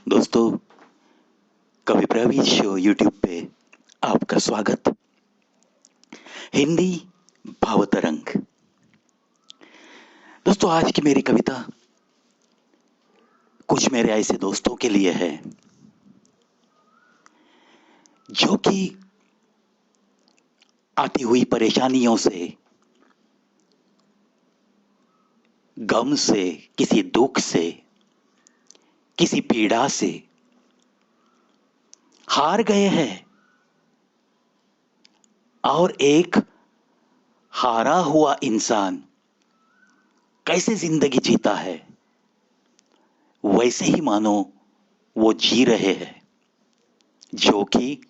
दोस्तों, कवि Praveen show YouTube पे आपका स्वागत। हिंदी भावतरंग। दोस्तों, आज की मेरी कविता कुछ मेरे ऐसे दोस्तों के लिए है जो कि आती हुई परेशानियों से, गम से, किसी दुख से, किसी पीड़ा से हार गए हैं और एक हारा हुआ इंसान कैसे जिंदगी जीता है वैसे ही मानो वो जी रहे हैं, जो कि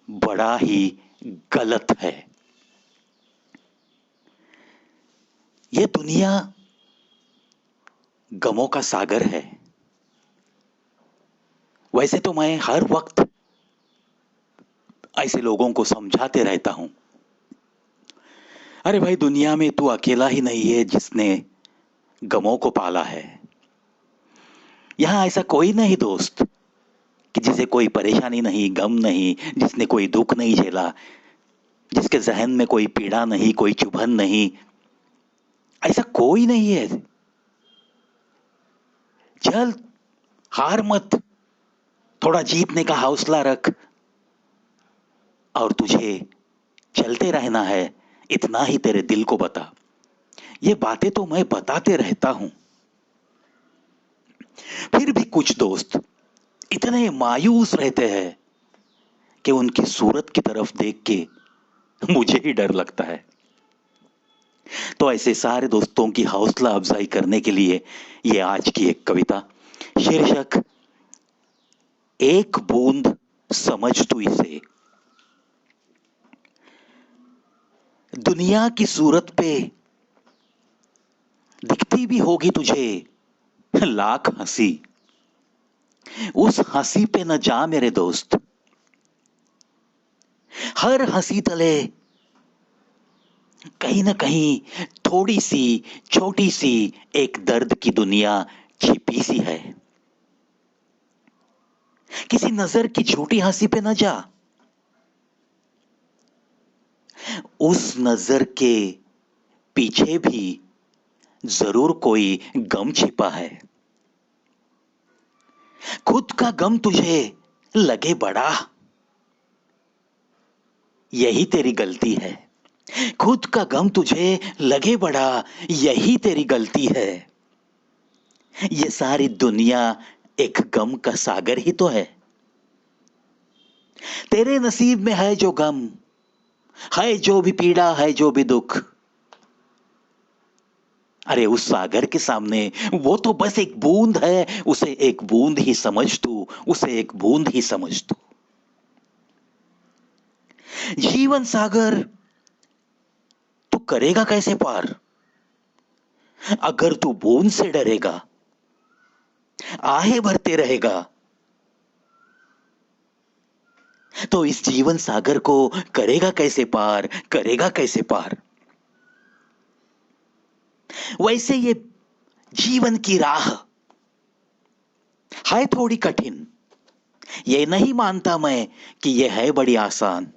बड़ा ही गलत है। ये दुनिया गमों का सागर है। वैसे तो मैं हर वक्त ऐसे लोगों को समझाते रहता हूं, अरे भाई, दुनिया में तू अकेला ही नहीं है जिसने गमों को पाला है। यहां ऐसा कोई नहीं दोस्त कि जिसे कोई परेशानी नहीं, गम नहीं, जिसने कोई दुख नहीं झेला, जिसके जहन में कोई पीड़ा नहीं, कोई चुभन नहीं। ऐसा कोई नहीं है। चल, हार मत, थोड़ा जीतने का हौसला रख और तुझे चलते रहना है, इतना ही तेरे दिल को बता। ये बातें तो मैं बताते रहता हूं, फिर भी कुछ दोस्त इतने मायूस रहते हैं कि उनकी सूरत की तरफ देख के मुझे ही डर लगता है। तो ऐसे सारे दोस्तों की हौसला अफजाई करने के लिए ये आज की एक कविता, शीर्षक एक बूंद समझ तू इसे। दुनिया की सूरत पे दिखती भी होगी तुझे लाख हंसी, उस हंसी पे न जा मेरे दोस्त। हर हंसी तले कहीं ना कहीं थोड़ी सी, छोटी सी एक दर्द की दुनिया छिपी सी है। किसी नजर की झूठी हंसी पे न जा, उस नजर के पीछे भी जरूर कोई गम छिपा है। खुद का गम तुझे लगे बड़ा, यही तेरी गलती है। खुद का गम तुझे लगे बड़ा, यही तेरी गलती है। ये सारी दुनिया एक गम का सागर ही तो है। तेरे नसीब में है जो गम, है जो भी पीड़ा, है जो भी दुख, अरे उस सागर के सामने वो तो बस एक बूंद है। उसे एक बूंद ही समझ तू, उसे एक बूंद ही समझ तू। जीवन सागर तू करेगा कैसे पार अगर तू बूंद से डरेगा, आहे भरते रहेगा। तो इस जीवन सागर को करेगा कैसे पार, करेगा कैसे पार। वैसे ये जीवन की राह है थोड़ी कठिन। ये नहीं मानता मैं कि ये है बड़ी आसान।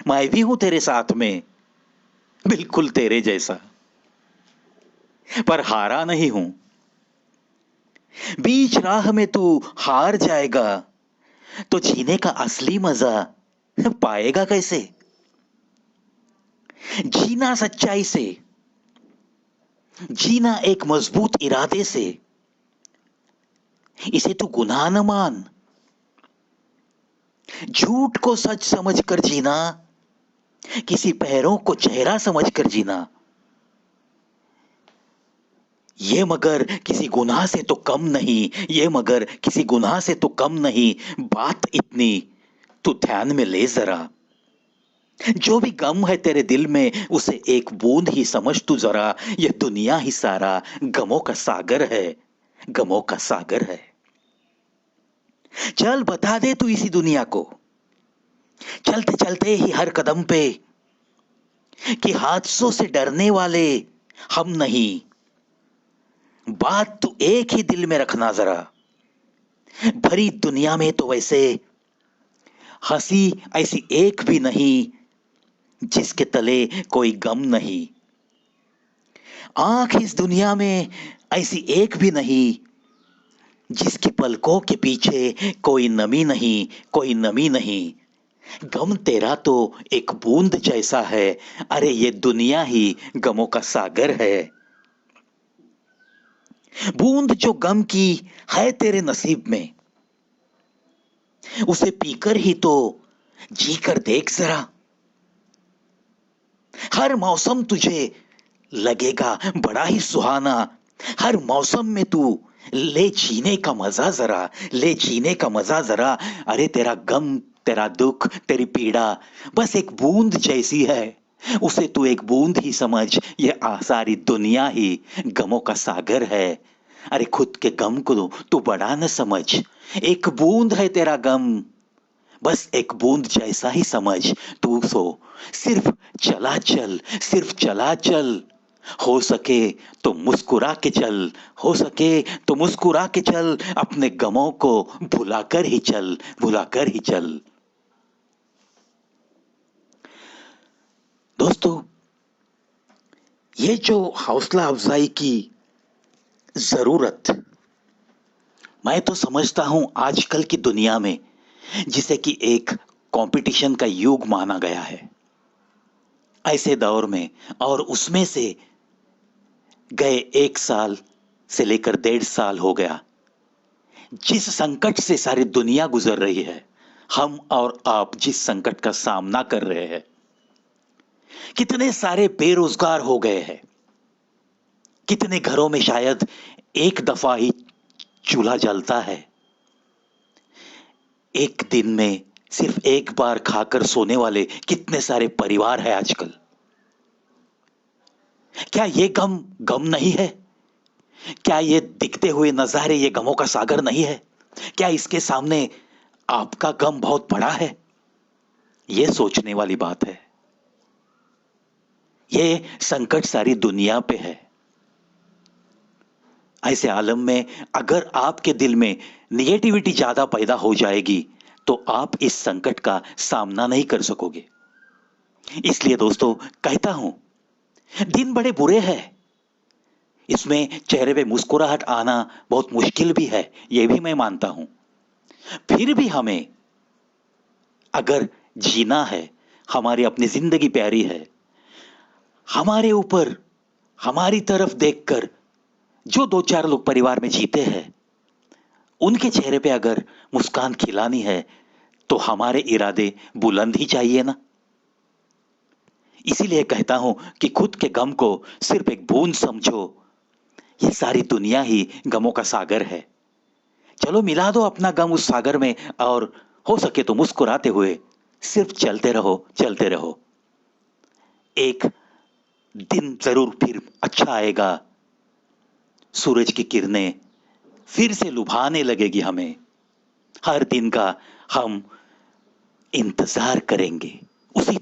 मैं भी हूं तेरे साथ में, बिल्कुल तेरे जैसा, पर हारा नहीं हूं। बीच राह में तू हार जाएगा तो जीने का असली मजा पाएगा कैसे। जीना सच्चाई से, जीना एक मजबूत इरादे से, इसे तू गुनाह न मान। झूठ को सच समझकर जीना, किसी पैरों को चेहरा समझकर जीना, ये मगर किसी गुनाह से तो कम नहीं, ये मगर किसी गुनाह से तो कम नहीं। बात इतनी तू ध्यान में ले जरा, जो भी गम है तेरे दिल में उसे एक बूंद ही समझ तू जरा। ये दुनिया ही सारा गमों का सागर है, गमों का सागर है। चल बता दे तू इसी दुनिया को, चलते चलते ही हर कदम पे, कि हादसों से डरने वाले हम नहीं, बात तो एक ही दिल में रखना जरा, भरी दुनिया में तो वैसे हंसी ऐसी एक भी नहीं जिसके तले कोई गम नहीं। आंख इस दुनिया में ऐसी एक भी नहीं जिसकी पलकों के पीछे कोई नमी नहीं, कोई नमी नहीं। गम तेरा तो एक बूंद जैसा है, अरे ये दुनिया ही गमों का सागर है। बूंद जो गम की है तेरे नसीब में, उसे पीकर ही तो जी कर देख जरा। हर मौसम तुझे लगेगा बड़ा ही सुहाना, हर मौसम में तू ले जीने का मजा जरा, ले जीने का मजा जरा। अरे तेरा गम, तेरा दुख, तेरी पीड़ा बस एक बूंद जैसी है, उसे तू एक बूंद ही समझ, ये सारी दुनिया ही गमों का सागर है। अरे खुद के गम को तू बड़ा न समझ, एक बूंद है तेरा गम, बस एक बूंद जैसा ही समझ तू। सो सिर्फ चला चल, सिर्फ चला चल, हो सके तो मुस्कुरा के चल, हो सके तो मुस्कुरा के चल, अपने गमों को भुलाकर ही चल, भुलाकर ही चल। दोस्तों, ये जो हौसला अफजाई की जरूरत, मैं तो समझता हूं आजकल की दुनिया में, जिसे कि एक कंपटीशन का युग माना गया है, ऐसे दौर में और उसमें से गए 1 साल से लेकर 1.5 साल हो गया, जिस संकट से सारी दुनिया गुजर रही है, हम और आप जिस संकट का सामना कर रहे हैं, कितने सारे बेरोजगार हो गए हैं, कितने घरों में शायद एक दफा ही चूल्हा जलता है, एक दिन में सिर्फ एक बार खाकर सोने वाले कितने सारे परिवार हैं आजकल। क्या ये गम गम नहीं है? क्या ये दिखते हुए नजारे ये गमों का सागर नहीं है? क्या इसके सामने आपका गम बहुत बड़ा है? ये सोचने वाली बात है। ये संकट सारी दुनिया पे है। ऐसे आलम में अगर आपके दिल में निगेटिविटी ज्यादा पैदा हो जाएगी तो आप इस संकट का सामना नहीं कर सकोगे। इसलिए दोस्तों कहता हूं, दिन बड़े बुरे हैं, इसमें चेहरे पे मुस्कुराहट आना बहुत मुश्किल भी है, यह भी मैं मानता हूं। फिर भी हमें अगर जीना है, हमारी अपनी जिंदगी प्यारी है, हमारे ऊपर हमारी तरफ देखकर जो 2-4 लोग परिवार में जीते हैं, उनके चेहरे पे अगर मुस्कान खिलानी है तो हमारे इरादे बुलंद ही चाहिए ना। इसीलिए कहता हूं कि खुद के गम को सिर्फ एक बूंद समझो, ये सारी दुनिया ही गमों का सागर है। चलो मिला दो अपना गम उस सागर में और हो सके तो मुस्कुराते हुए सिर्फ चलते रहो, चलते रहो। एक दिन जरूर फिर अच्छा आएगा, सूरज की किरणें फिर से लुभाने लगेगी हमें, हर दिन का हम इंतजार करेंगे उसी